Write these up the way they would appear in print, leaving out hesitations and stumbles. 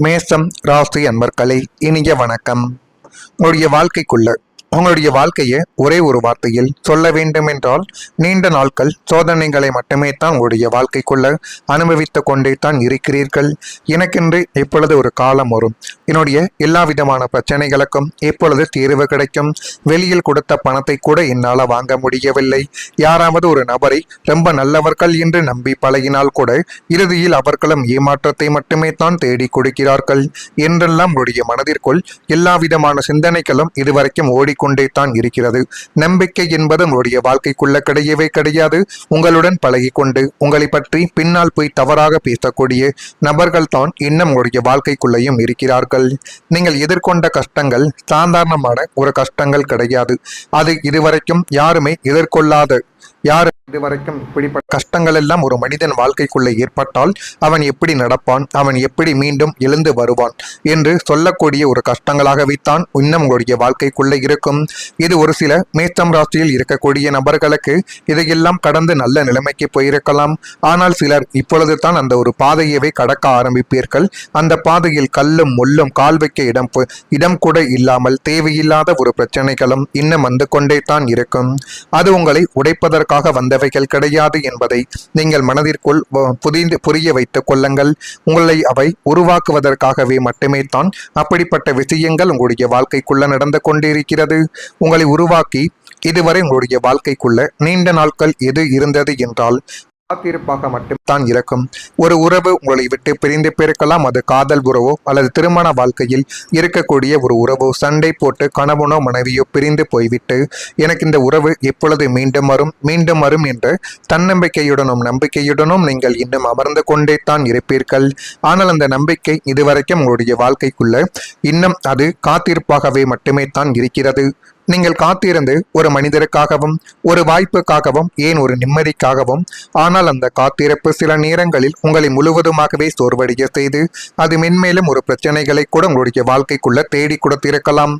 மேசம் ராசி அன்பர்களே, இனிய வணக்கம். உங்களுடைய வாழ்க்கையை ஒரே ஒரு வார்த்தையில் சொல்ல வேண்டும் என்றால், நீண்ட நாட்கள் சோதனைகளை மட்டுமே தான் உங்களுடைய வாழ்க்கைக்குள்ள அனுபவித்து கொண்டே தான் இருக்கிறீர்கள். எனக்கென்று எப்பொழுது ஒரு காலம் வரும், என்னுடைய எல்லா விதமான பிரச்சனைகளுக்கும் எப்பொழுது தீர்வு கிடைக்கும், வெளியில் கொடுத்த பணத்தை கூட என்னால் வாங்க முடியவில்லை, யாராவது ஒரு நபரை ரொம்ப நல்லவர்கள் என்று நம்பி பழகினால் கூட இறுதியில் அவர்களும் ஏமாற்றத்தை மட்டுமே தான் தேடி கொடுக்கிறார்கள் என்றெல்லாம் உங்களுடைய மனதிற்குள் எல்லா விதமான சிந்தனைகளும் இதுவரைக்கும் ஓடிக்கொண்டே தான் இருக்கிறது. நம்பிக்கை என்பது உங்களுடைய வாழ்க்கைக்குள்ள கிடையவே கிடையாது. உங்களுடன் பழகி கொண்டு உங்களை பற்றி பின்னால் போய் தவறாக பேசக்கூடிய நபர்கள் தான் இன்னும் உங்களுடைய வாழ்க்கைக்குள்ளேயும் இருக்கிறார்கள். நீங்கள் எதிர்கொண்ட கஷ்டங்கள் சாதாரணமான ஒரு கஷ்டங்கள் கிடையாது. அது இதுவரைக்கும் யாருமே எதிர்கொள்ளாத இதுவரைக்கும் இப்படிப்பட்ட கஷ்டங்கள் எல்லாம் ஒரு மனிதன் வாழ்க்கைக்குள்ளே ஏற்பட்டால் அவன் எப்படி நடப்பான், அவன் எப்படி மீண்டும் எழுந்து வருவான் என்று சொல்லக்கூடிய ஒரு கஷ்டங்களாகவே தான் இன்னும் உங்களுடைய வாழ்க்கைக்குள்ளே இருக்கும். இது ஒரு சில மேஷம் ராசியில் இருக்கக்கூடிய நபர்களுக்கு இதையெல்லாம் கடந்து நல்ல நிலைமைக்கு போயிருக்கலாம். ஆனால் சிலர் இப்பொழுது தான் அந்த ஒரு பாதையவே கடக்க ஆரம்பிப்பீர்கள். அந்த பாதையில் கல்லும் முள்ளும் கால் வைக்க இடம் கூட இல்லாமல் தேவையில்லாத ஒரு பிரச்சனைகளும் இன்னும் வந்து கொண்டே தான் இருக்கும். அது உங்களை உடைப்பதற்காக வந்தவைகள் கிடையாது என்பதை நீங்கள் மனதிற்குள் புரிய வைத்துக் கொள்ளுங்கள். உங்களை அவை உருவாக்குவதற்காகவே மட்டுமே தான் அப்படிப்பட்ட விஷயங்கள் உங்களுடைய வாழ்க்கைக்குள்ள நடந்து கொண்டிருக்கிறது. உங்களை உருவாக்கி இதுவரை உங்களுடைய வாழ்க்கைக்குள்ள நீண்ட நாட்கள் எது இருந்தது என்றால் காத்திருப்பாக மட்டும்தான் இருக்கும். ஒரு உறவு உங்களை விட்டு பிரிந்து பிறக்கலாம். அது காதல் உறவோ அல்லது திருமண வாழ்க்கையில் இருக்கக்கூடிய ஒரு உறவோ, சண்டை போட்டு கணவனோ மனைவியோ பிரிந்து போய்விட்டு எனக்கு இந்த உறவு எப்பொழுது மீண்டும் வரும் என்ற தன்னம்பிக்கையுடனும் நம்பிக்கையுடனும் நீங்கள் இன்னும் அமர்ந்து கொண்டே தான் இருப்பீர்கள். ஆனால் அந்த நம்பிக்கை இதுவரைக்கும் உங்களுடைய வாழ்க்கைக்குள்ள இன்னும் அது காத்திருப்பாகவே மட்டுமே தான் இருக்கிறது. நீங்கள் காத்திருந்து ஒரு மனிதருக்காகவும் ஒரு வாய்ப்புக்காகவும், ஏன் ஒரு நிம்மதிக்காகவும், ஆனால் அந்த காத்திருப்பு சில நேரங்களில் உங்களை முழுவதுமாகவே சோர்வடைய செய்து அது மென்மேலும் ஒரு பிரச்சனைகளை கூட உங்களுடைய வாழ்க்கைக்குள்ள தேடி கொடுத்திருக்கலாம்.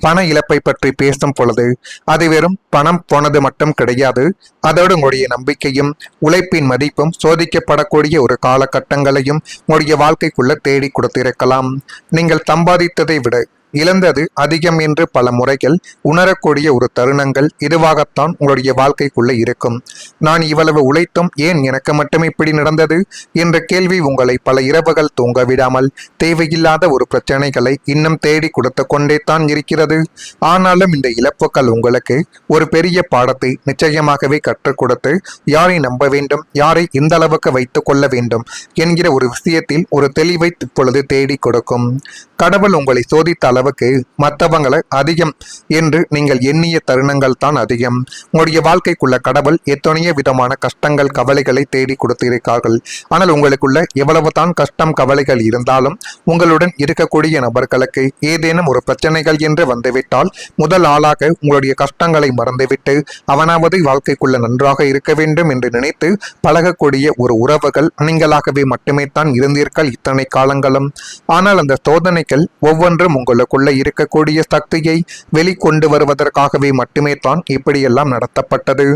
பண இழப்பை பற்றி பேசும் பொழுது அது வெறும் பணம் போனது மட்டும் கிடையாது. அதோடு உங்களுடைய நம்பிக்கையும் உழைப்பின் மதிப்பும் சோதிக்கப்படக்கூடிய ஒரு காலகட்டங்களையும் உங்களுடைய வாழ்க்கைக்குள்ள தேடி கொடுத்திருக்கலாம். நீங்கள் சம்பாதித்ததை விட இழந்தது அதிகம் என்று பல முறைகள் உணரக்கூடிய ஒரு தருணங்கள் இதுவாகத்தான் உங்களுடைய வாழ்க்கைக்குள்ள இருக்கும். நான் இவ்வளவு உழைத்தும் ஏன் எனக்கு மட்டும் இப்படி நடந்தது என்ற கேள்வி உங்களை பல இரவுகள் தூங்க விடாமல் தேவையில்லாத ஒரு பிரச்சனைகளை இன்னும் தேடி கொடுத்து கொண்டே தான் இருக்கிறது. ஆனாலும் இந்த இழப்புகள் உங்களுக்கு ஒரு பெரிய பாடத்தை நிச்சயமாகவே கற்றுக் கொடுத்து யாரை நம்ப வேண்டும், யாரை இந்த அளவுக்கு வைத்துக் கொள்ள வேண்டும் என்கிற ஒரு விஷயத்தில் ஒரு தெளிவை இப்பொழுது தேடி கொடுக்கும். கடவுள் உங்களை சோதித்த அளவுக்கு மற்றவங்களை அதிகம் என்று நீங்கள் எண்ணிய தருணங்கள் தான் அதிகம். உங்களுடைய வாழ்க்கைக்குள்ள கடவுள் எத்தனையோ விதமான கஷ்டங்கள் கவலைகளை தேடி கொடுத்திருக்கார்கள். ஆனால் உங்களுக்குள்ள எவ்வளவு தான் கஷ்டம் கவலைகள் இருந்தாலும் உங்களுடன் இருக்கக்கூடிய நபர்களுக்கு ஏதேனும் ஒரு பிரச்சனைகள் என்று வந்துவிட்டால் முதல் ஆளாக உங்களுடைய கஷ்டங்களை மறந்துவிட்டு அவனாவது வாழ்க்கைக்குள்ள நன்றாக இருக்க வேண்டும் என்று நினைத்து பழகக்கூடிய ஒரு உறவுகள் நீங்களாகவே மட்டுமே தான் இருந்தீர்கள் இத்தனை காலங்களும். ஆனால் அந்த சோதனை ஒவ்வொன்றும் உங்களுக்குள்ள இருக்கக்கூடிய சக்தியை வெளிக்கொண்டு வருவதற்காகவே மட்டுமே தான் இப்படியெல்லாம் நடத்தப்பட்டது.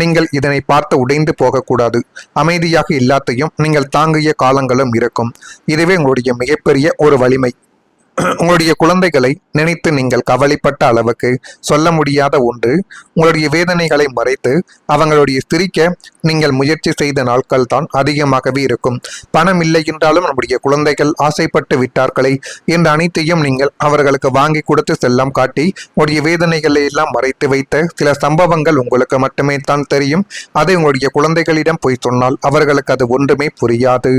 நீங்கள் இதனை பார்த்து உடைந்து போகக்கூடாது. அமைதியாக எல்லாத்தையும் நீங்கள் தாங்கிய காலங்களும் இருக்கும். இதுவே உங்களுடைய மிகப்பெரிய ஒரு வலிமை. உங்களுடைய குழந்தைகளை நினைத்து நீங்கள் கவலைப்பட்ட அளவுக்கு சொல்ல முடியாத ஒன்று. உங்களுடைய வேதனைகளை மறைத்து அவங்களுடைய சிரிக்க நீங்கள் முயற்சி செய்த நாட்கள் தான் அதிகமாகவே இருக்கும். பணம் இல்லை என்றாலும் நம்முடைய குழந்தைகள் ஆசைப்பட்டு விட்டார்களே என்ற அனைத்தையும் நீங்கள் அவர்களுக்கு வாங்கி கொடுத்து செல்லம் காட்டி உங்களுடைய வேதனைகளை எல்லாம் மறைத்து வைத்த சில சம்பவங்கள் உங்களுக்கு மட்டுமே தான் தெரியும். அதை உங்களுடைய குழந்தைகளிடம் போய் சொன்னால் அவர்களுக்கு அது ஒன்றுமே புரியாது.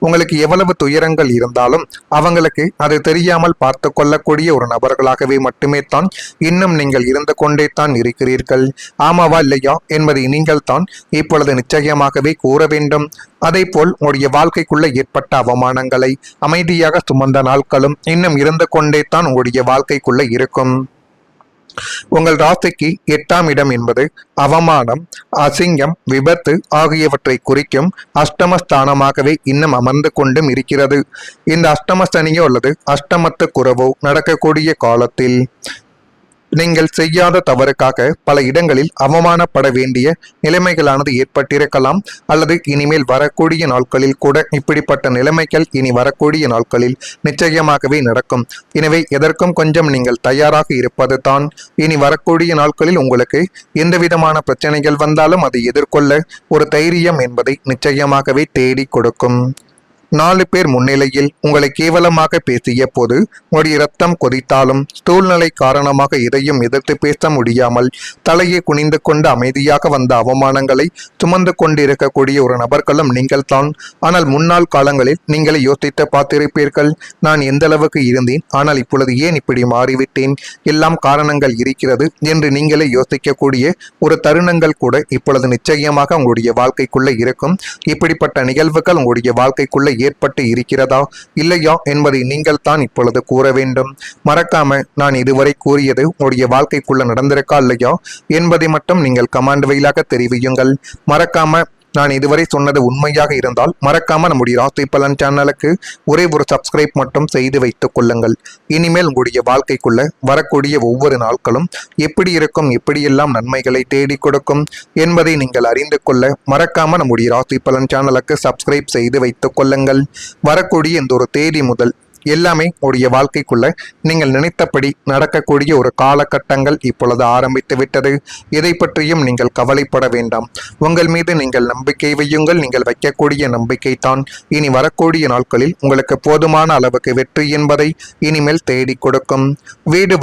உங்களுக்கு எவ்வளவு துயரங்கள் இருந்தாலும் அவங்களுக்கு அது தெரியாமல் பார்த்து கொள்ளக்கூடிய ஒரு நபர்களாகவே மட்டுமே தான் இன்னும் நீங்கள் இருந்து கொண்டே தான் இருக்கிறீர்கள். ஆமாவா இல்லையா என்பதை நீங்கள் தான் இப்பொழுது நிச்சயமாகவே கூற வேண்டும். அதே போல் உங்களுடைய வாழ்க்கைக்குள்ள ஏற்பட்ட அவமானங்களை அமைதியாக சுமந்த நாட்களும் இன்னும் இருந்து கொண்டே தான் உங்களுடைய வாழ்க்கைக்குள்ள இருக்கும். உங்கள் ராசிக்கு 8ஆம் இடம் என்பது அவமானம், அசிங்கம், விபத்து ஆகியவற்றை குறிக்கும் அஷ்டமஸ்தானமாகவே இன்னும் அமர்ந்து கொண்டும் இருக்கிறது. இந்த அஷ்டம சனியோ அல்லது அஷ்டமத்து குறவோ நடக்கக்கூடிய காலத்தில் நீங்கள் செய்யாத தவறுக்காக பல இடங்களில் அவமானப்பட வேண்டிய நிலைமைகளானது ஏற்பட்டிருக்கலாம், அல்லது இனிமேல் வரக்கூடிய நாட்களில் கூட இப்படிப்பட்ட நிலைமைகள் இனி வரக்கூடிய நாட்களில் நிச்சயமாகவே நடக்கும். எனவே எதற்கும் கொஞ்சம் நீங்கள் தயாராக இருப்பது தான் இனி வரக்கூடிய நாட்களில் உங்களுக்கு எந்த விதமான பிரச்சனைகள் வந்தாலும் அதை எதிர்கொள்ள ஒரு தைரியம் என்பதை நிச்சயமாகவே தேடி கொடுக்கும். 4 பேர் முன்னிலையில் உங்களை கேவலமாக பேசிய போது உங்களுடைய ரத்தம் கொதித்தாலும் சூழ்நிலை காரணமாக எதையும் எதிர்த்து பேச முடியாமல் தலையை குனிந்து கொண்டு அமைதியாக வந்த அவமானங்களை சுமந்து கொண்டிருக்கக்கூடிய ஒரு நபர்களும் நீங்கள் தான். ஆனால் முன்னாள் காலங்களில் நீங்களே யோசித்து பார்த்திருப்பீர்கள், நான் எந்த அளவுக்கு இருந்தேன், ஆனால் இப்பொழுது ஏன் இப்படி மாறிவிட்டேன், எல்லாம் காரணங்கள் இருக்கிறது என்று நீங்களே யோசிக்கக்கூடிய ஒரு தருணங்கள் கூட இப்பொழுது நிச்சயமாக உங்களுடைய வாழ்க்கைக்குள்ள இருக்கும். இப்படிப்பட்ட நிகழ்வுகள் உங்களுடைய வாழ்க்கைக்குள்ள ஏற்பட்டு இருக்கிறதா இல்லையா என்பதை நீங்கள் தான் இப்பொழுது கூற வேண்டும். மறக்காம நான் இதுவரை கூறியது உங்களுடைய வாழ்க்கைக்குள்ள நடந்திருக்கா இல்லையா என்பதை மட்டும் நீங்கள் கமெண்ட் வாயிலாக தெரிவியுங்கள். மறக்காம நான் இதுவரை சொன்னது உண்மையாக இருந்தால் மறக்காம நம்முடைய ராசி பலன் சேனலுக்கு ஒரே ஒரு சப்ஸ்கிரைப் மட்டும் செய்து வைத்துக் கொள்ளுங்கள். இனிமேல் உங்களுடைய வாழ்க்கைக்குள்ள வரக்கூடிய ஒவ்வொரு நாட்களும் எப்படி இருக்கும், எப்படியெல்லாம் நன்மைகளை தேடி கொடுக்கும் என்பதை நீங்கள் அறிந்து கொள்ள மறக்காம நம்முடைய ராசி பலன் சேனலுக்கு சப்ஸ்கிரைப் செய்து வைத்துக் கொள்ளுங்கள். வரக்கூடிய இந்த ஒரு தேதி முதல் எல்லாமே உடைய வாழ்க்கைக்குள்ள நீங்கள் நினைத்தபடி நடக்கக்கூடிய ஒரு காலகட்டங்கள் இப்பொழுது ஆரம்பித்து விட்டது. எதை பற்றியும் நீங்கள் கவலைப்பட வேண்டாம். உங்கள் மீது நீங்கள் நம்பிக்கை வையுங்கள். நீங்கள் வைக்கக்கூடிய நம்பிக்கை தான் இனி வரக்கூடிய நாட்களில் உங்களுக்கு போதுமான அளவுக்கு வெற்றி என்பதை இனிமேல் தேடி கொடுக்கும். வீடு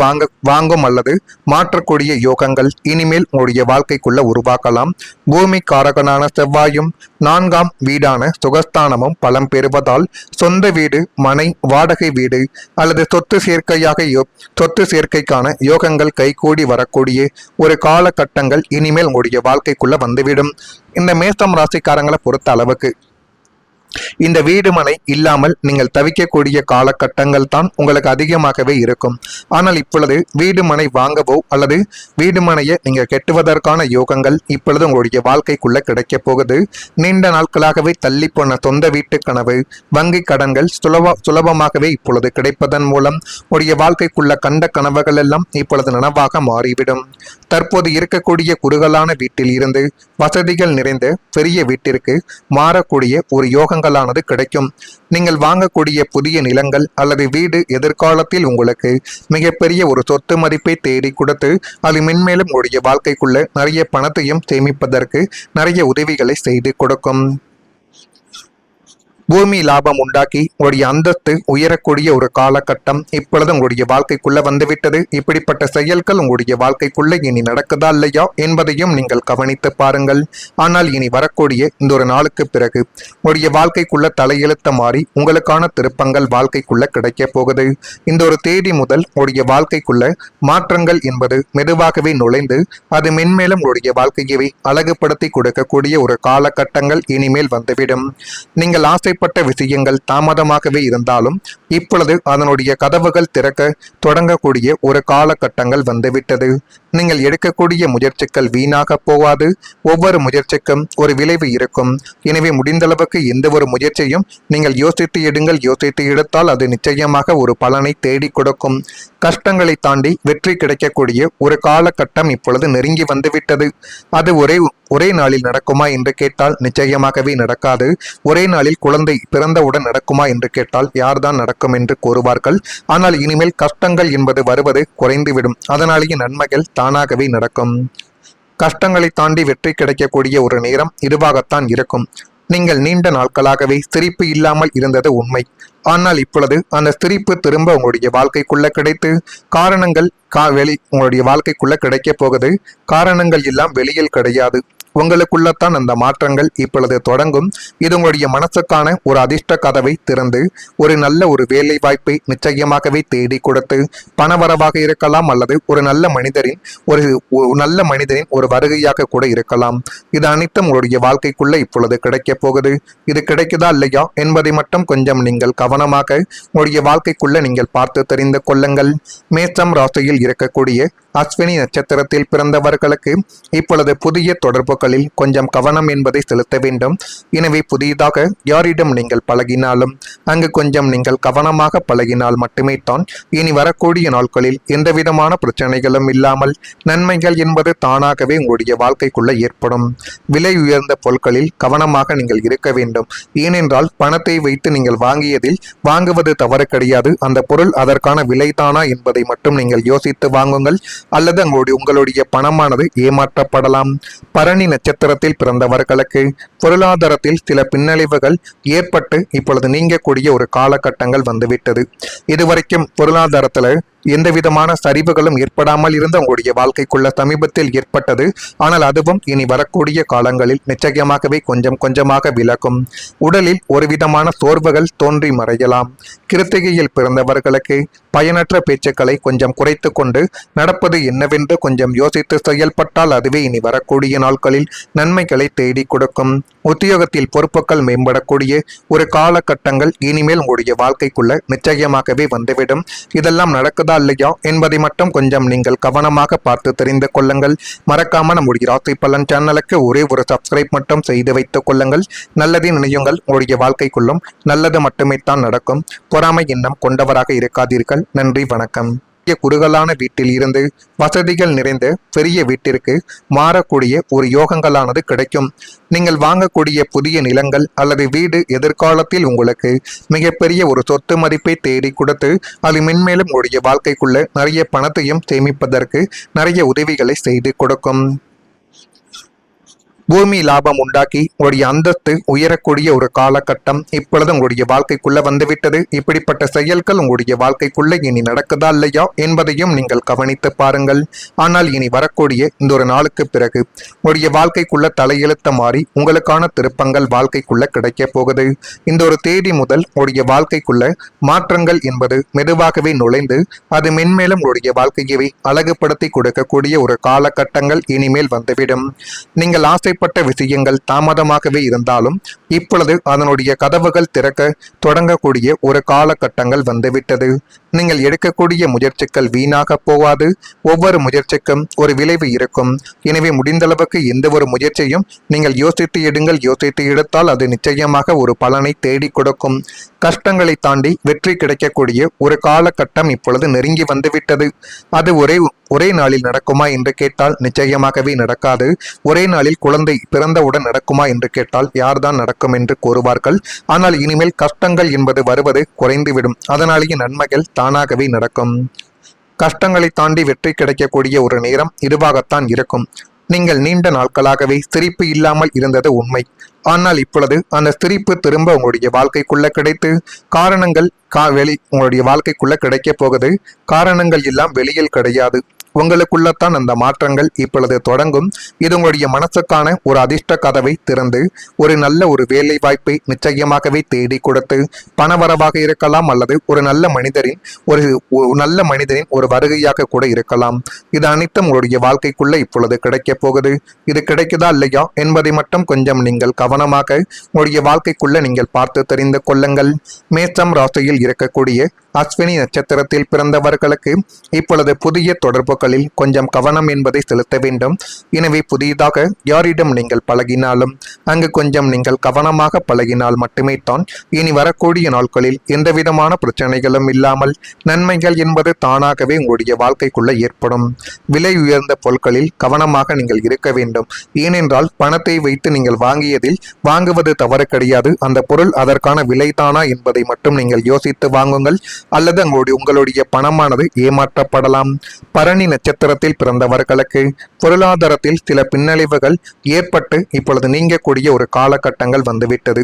வாங்கும் அல்லது மாற்றக்கூடிய யோகங்கள் இனிமேல் உங்களுடைய வாழ்க்கைக்குள்ள உருவாக்கலாம். பூமி காரகனான செவ்வாயும் 4ஆம் வீடான சுகஸ்தானமும் பலம் பெறுவதால் சொந்த வீடு, மனை, வாடகை வீடு அல்லது சொத்து சேர்க்கைக்கான யோகங்கள் கைகூடி வரக்கூடிய ஒரு காலகட்டங்கள் இனிமேல் உங்களுடைய வாழ்க்கைக்குள்ள வந்துவிடும். இந்த மேஷம் ராசிக்காரங்களை பொறுத்த அளவுக்கு இந்த வீடு மனை இல்லாமல் நீங்கள் தவிக்கக்கூடிய காலகட்டங்கள் தான் உங்களுக்கு அதிகமாகவே இருக்கும். ஆனால் இப்பொழுது வீடு மனை வாங்கவோ அல்லது வீடு மனையை நீங்கள் கெட்டுவதற்கான யோகங்கள் இப்பொழுது உங்களுடைய வாழ்க்கைக்குள்ள கிடைக்க போகுது. நீண்ட நாட்களாகவே தள்ளி போன சொந்த வீட்டு கனவு, வங்கி கடன்கள் சுலபமாகவே இப்பொழுது கிடைப்பதன் மூலம் உங்களுடைய வாழ்க்கைக்குள்ள கண்ட கனவுகள் எல்லாம் இப்பொழுது நனவாக மாறிவிடும். தற்போது இருக்கக்கூடிய குறுகலான வீட்டில் இருந்து வசதிகள் நிறைந்த பெரிய வீட்டிற்கு மாறக்கூடிய ஒரு யோகங்கள் கிடைக்கும். நீங்கள் வாங்கக்கூடிய புதிய நிலங்கள் அல்லது வீடு எதிர்காலத்தில் உங்களுக்கு மிகப்பெரிய ஒரு சொத்து மதிப்பை தேடி கொடுத்து அது மென்மேலும் உங்களுடைய வாழ்க்கைக்குள்ள நிறைய பணத்தையும் சேமிப்பதற்கு நிறைய உதவிகளை செய்து கொடுக்கும். பூமி லாபம் உண்டாக்கி உங்களுடைய அந்தஸ்து உயரக்கூடிய ஒரு காலகட்டம் இப்பொழுது உங்களுடைய வாழ்க்கைக்குள்ள வந்துவிட்டது. இப்படிப்பட்ட செயல்கள் உங்களுடைய வாழ்க்கைக்குள்ள இனி நடக்குதா இல்லையா என்பதையும் நீங்கள் கவனித்து பாருங்கள். ஆனால் இனி வரக்கூடிய இந்த ஒரு நாளுக்கு பிறகு உங்களுடைய வாழ்க்கைக்குள்ள தலையெழுத்த மாறி உங்களுக்கான திருப்பங்கள் வாழ்க்கைக்குள்ள கிடைக்க போகுது. இந்த ஒரு தேதி முதல் உங்களுடைய வாழ்க்கைக்குள்ள மாற்றங்கள் என்பது மெதுவாகவே நுழைந்து அது மென்மேலும் உங்களுடைய வாழ்க்கையவே அழகுபடுத்தி கொடுக்கக்கூடிய ஒரு காலகட்டங்கள் இனிமேல் வந்துவிடும். நீங்கள் ஆசைப்பட்ட விஷயங்கள் தாமதமாகவே இருந்தாலும் இப்பொழுது அதனுடைய கதவுகள் திறக்க தொடங்கக்கூடிய ஒரு காலகட்டங்கள் வந்துவிட்டது. நீங்கள் எடுக்கக்கூடிய முயற்சிகள் வீணாக போகாது. ஒவ்வொரு முயற்சிக்கும் ஒரு விளைவு இருக்கும். எனவே முடிந்தளவுக்கு எந்த ஒரு முயற்சியும் நீங்கள் யோசித்து எடுங்கள். யோசித்து எடுத்தால் அது நிச்சயமாக ஒரு பலனை தேடி கொடுக்கும். கஷ்டங்களை தாண்டி வெற்றி கிடைக்கக்கூடிய ஒரு காலகட்டம் இப்பொழுது நெருங்கி வந்துவிட்டது. அது ஒரே நாளில் நடக்குமா என்று கேட்டால் நிச்சயமாகவே நடக்காது. ஒரே நாளில் குழந்தை பிறந்தவுடன் நடக்குமா என்று கேட்டால் யார்தான் நடக்கும் என்று கூறுவார்கள். ஆனால் இனிமேல் கஷ்டங்கள் என்பது வருவது குறைந்துவிடும். அதனாலேயே நன்மைகள் தானாகவே நடக்கும். கஷ்டங்களை தாண்டி வெற்றி கிடைக்கக்கூடிய ஒரு நேரம் இதுவாகத்தான் இருக்கும். நீங்கள் நீண்ட நாட்களாகவே சிரிப்பு இல்லாமல் இருந்தது உண்மை. ஆனால் இப்பொழுது அந்த சிரிப்பு திரும்ப உங்களுடைய வாழ்க்கைக்குள்ள கிடைத்து காரணங்கள் உங்களுடைய வாழ்க்கைக்குள்ள கிடைக்க போகுது. காரணங்கள் எல்லாம் வெளியில் கிடையாது, உங்களுக்குள்ளத்தான் அந்த மாற்றங்கள் இப்பொழுது தொடங்கும். இது உங்களுடைய மனசுக்கான ஒரு அதிர்ஷ்ட கதவை திறந்து ஒரு நல்ல ஒரு வேலை வாய்ப்பை நிச்சயமாகவே தேடி கொடுத்து பணவரவாக இருக்கலாம் அல்லது ஒரு நல்ல மனிதரின் ஒரு வருகையாக கூட இருக்கலாம். இது அனைத்தும் உங்களுடைய வாழ்க்கைக்குள்ள இப்பொழுது கிடைக்க போகுது. இது கிடைக்குதா இல்லையா என்பதை மட்டும் கொஞ்சம் நீங்கள் கவனமாக உங்களுடைய வாழ்க்கைக்குள்ள நீங்கள் பார்த்து தெரிந்து கொள்ளுங்கள். மேஷம் ராசியில் இருக்கக்கூடிய அஸ்வினி நட்சத்திரத்தில் பிறந்தவர்களுக்கு இப்பொழுது புதிய தொடர்புகள் தொடர்புகளில் கொஞ்சம் கவனம் என்பதை செலுத்த வேண்டும். எனவே புதிதாக யாரிடம் நீங்கள் பழகினாலும் அங்கு கொஞ்சம் நீங்கள் கவனமாக பழகினால் மட்டுமே தான் இனி வரக்கூடிய நாட்களில் எந்தவிதமான பிரச்சனைகளும் இல்லாமல் நன்மைகள் என்பது தானாகவே உங்களுடைய வாழ்க்கைக்குள்ள ஏற்படும். விலை உயர்ந்த பொருட்களில் கவனமாக நீங்கள் இருக்க வேண்டும். ஏனென்றால் பணத்தை வைத்து நீங்கள் வாங்குவது தவறு கிடையாது. அந்த பொருள் அதற்கான விலைதானா என்பதை மட்டும் நீங்கள் யோசித்து வாங்குங்கள். அல்லது உங்களுடைய பணமானது ஏமாற்றப்படலாம். பரணி நட்சத்திரத்தில் பிறந்தவர்களுக்கு பொருளாதாரத்தில் சில பின்னடைவுகள் ஏற்பட்டு இப்பொழுது நீங்கக்கூடிய ஒரு காலகட்டங்கள் வந்துவிட்டது. இதுவரைக்கும் பொருளாதாரத்துல எந்த விதமான சரிவுகளும் ஏற்படாமல் இருந்த உங்களுடைய வாழ்க்கைக்குள்ள சமீபத்தில் ஏற்பட்டது. ஆனால் அதுவும் இனி வரக்கூடிய காலங்களில் நிச்சயமாகவே கொஞ்சம் கொஞ்சமாக விலகும். உடலில் ஒரு விதமான சோர்வுகள் தோன்றி மறையலாம். கிருத்திகையில் பிறந்தவர்களுக்கு பயனற்ற பேச்சுக்களை கொஞ்சம் குறைத்து கொண்டு நடப்பது என்னவென்று கொஞ்சம் யோசித்து செயல்பட்டால் அதுவே இனி வரக்கூடிய நாட்களில் நன்மைகளை தேடி கொடுக்கும். உத்தியோகத்தில் பொறுப்புகள் மேம்படக்கூடிய ஒரு காலகட்டங்கள் இனிமேல் உங்களுடைய வாழ்க்கைக்குள்ள நிச்சயமாகவே வந்துவிடும். இதெல்லாம் நடக்குதா இல்லையா என்பதை மட்டும் கொஞ்சம் நீங்கள் கவனமாக பார்த்து தெரிந்து கொள்ளுங்கள். மறக்காம நம்முடைய ராசி பலன் சேனலுக்கு ஒரே ஒரு சப்ஸ்கிரைப் மட்டும் செய்து வைத்துக் கொள்ளுங்கள். நல்லதை நினையுங்கள். உங்களுடைய வாழ்க்கைக்குள்ளும் நல்லது மட்டுமே தான் நடக்கும். பொறாமை எண்ணம் கொண்டவராக இருக்காதீர்கள். நன்றி, வணக்கம். குறுகலான வீட்டில் இருந்து வசதிகள் நிறைந்த பெரிய வீட்டிற்கு மாறக்கூடிய ஒரு யோகங்களானது கிடைக்கும். நீங்கள் வாங்கக்கூடிய புதிய நிலங்கள் அல்லது வீடு எதிர்காலத்தில் உங்களுக்கு மிகப்பெரிய ஒரு சொத்து மதிப்பை தேடி கொடுத்து அது மென்மேலும் உங்களுடைய வாழ்க்கைக்குள்ள நிறைய பணத்தையும் சேமிப்பதற்கு நிறைய உதவிகளை செய்து கொடுக்கும். பூமி லாபம் உண்டாக்கி உங்களுடைய அந்தஸ்து உயரக்கூடிய ஒரு காலகட்டம் இப்பொழுது உங்களுடைய வாழ்க்கைக்குள்ள வந்துவிட்டது. இப்படிப்பட்ட செயல்கள் உங்களுடைய வாழ்க்கைக்குள்ள இனி நடக்குதா இல்லையா என்பதையும் நீங்கள் கவனித்து பாருங்கள். ஆனால் இனி வரக்கூடிய இந்த ஒரு நாளுக்கு பிறகு உங்களுடைய வாழ்க்கைக்குள்ள தலையெழுத்த மாறி உங்களுக்கான திருப்பங்கள் வாழ்க்கைக்குள்ள கிடைக்க போகுது. இந்த ஒரு தேதி முதல் உங்களுடைய வாழ்க்கைக்குள்ள மாற்றங்கள் என்பது மெதுவாகவே நுழைந்து அது மென்மேலும் உங்களுடைய வாழ்க்கையவே அழகுபடுத்தி கொடுக்கக்கூடிய ஒரு காலகட்டங்கள் இனிமேல் வந்துவிடும். நீங்கள் ஆசைப்பட்ட விஷயங்கள் தாமதமாகவே இருந்தாலும் இப்பொழுது அதனுடைய கதவுகள் திறக்க தொடங்கக்கூடிய ஒரு காலகட்டங்கள் வந்துவிட்டது. நீங்கள் எடுக்கக்கூடிய முயற்சிகள் வீணாக போகாது. ஒவ்வொரு முயற்சிக்கும் ஒரு விளைவு இருக்கும். எனவே முடிந்தளவுக்கு எந்த ஒரு முயற்சியும் நீங்கள் யோசித்து எடுங்கள். யோசித்து எடுத்தால் அது நிச்சயமாக ஒரு பலனை தேடி கொடுக்கும். கஷ்டங்களை தாண்டி வெற்றி கிடைக்கக்கூடிய ஒரு காலகட்டம் இப்பொழுது நெருங்கி வந்துவிட்டது. அது ஒரே நாளில் நடக்குமா என்று கேட்டால் நிச்சயமாகவே நடக்காது. ஒரே நாளில் குழந்தை பிறந்தவுடன் நடக்குமா என்று கேட்டால் யார்தான் நடக்கும் என்று கூறுவார்கள். ஆனால் இனிமேல் கஷ்டங்கள் என்பது வருவது குறைந்துவிடும். அதனாலேயே நன்மைகள் தானாகவே நடக்கும். கஷ்டங்களை தாண்டி வெற்றி கிடைக்கக்கூடிய ஒரு நேரம் இதுவாகத்தான் இருக்கும். நீங்கள் நீண்ட நாட்களாகவே சிரிப்பு இல்லாமல் இருந்தது உண்மை. ஆனால் இப்பொழுது அந்த சிரிப்பு திரும்ப உங்களுடைய வாழ்க்கைக்குள்ள கிடைத்து காரணங்கள் உங்களுடைய வாழ்க்கைக்குள்ள கிடைக்க போகுது. காரணங்கள் எல்லாம் வெளியில் கிடையாது, உங்களுக்குள்ளத்தான் அந்த மாற்றங்கள் இப்பொழுது தொடங்கும். இது உங்களுடைய மனசுக்கான ஒரு அதிர்ஷ்ட கதவை திறந்து ஒரு நல்ல ஒரு வேலை வாய்ப்பை நிச்சயமாகவே தேடி கொடுத்து பணவரவாக இருக்கலாம் அல்லது ஒரு நல்ல மனிதரின் ஒரு வருகையாக கூட இருக்கலாம். இது அனைத்தும் உங்களுடைய வாழ்க்கைக்குள்ள இப்பொழுது கிடைக்க போகுது. இது கிடைக்குதா இல்லையா என்பதை மட்டும் கொஞ்சம் நீங்கள் கவனமாக உங்களுடைய வாழ்க்கைக்குள்ள நீங்கள் பார்த்து தெரிந்து கொள்ளுங்கள். மேஷம் ராசியில் இருக்கக்கூடிய அஸ்வினி நட்சத்திரத்தில் பிறந்தவர்களுக்கு இப்பொழுது புதிய தொடர்புகளில் கொஞ்சம் கவனம் என்பதை செலுத்த வேண்டும். எனவே புதிதாக யாரிடம் நீங்கள் பழகினாலும் அங்கு கொஞ்சம் நீங்கள் கவனமாக பழகினால் மட்டுமே தான் இனி வரக்கூடிய நாட்களில் எந்தவிதமான பிரச்சனைகளும் இல்லாமல் நன்மைகள் என்பது தானாகவே உங்களுடைய வாழ்க்கைக்குள்ள ஏற்படும். விலை உயர்ந்த பொருட்களில் கவனமாக நீங்கள் இருக்க வேண்டும். ஏனென்றால் பணத்தை வைத்து நீங்கள் வாங்குவது தவறு கிடையாது. அந்த பொருள் அதற்கான விலைதானா என்பதை மட்டும் நீங்கள் யோசித்து வாங்குங்கள். அல்லது உங்களுடைய பணமானது ஏமாற்றப்படலாம். பரணி நட்சத்திரத்தில் பிறந்தவர்களுக்கு பொருளாதாரத்தில் சில பின்னடைவுகள் ஏற்பட்டு இப்பொழுது நீங்கக்கூடிய ஒரு காலகட்டங்கள் வந்துவிட்டது.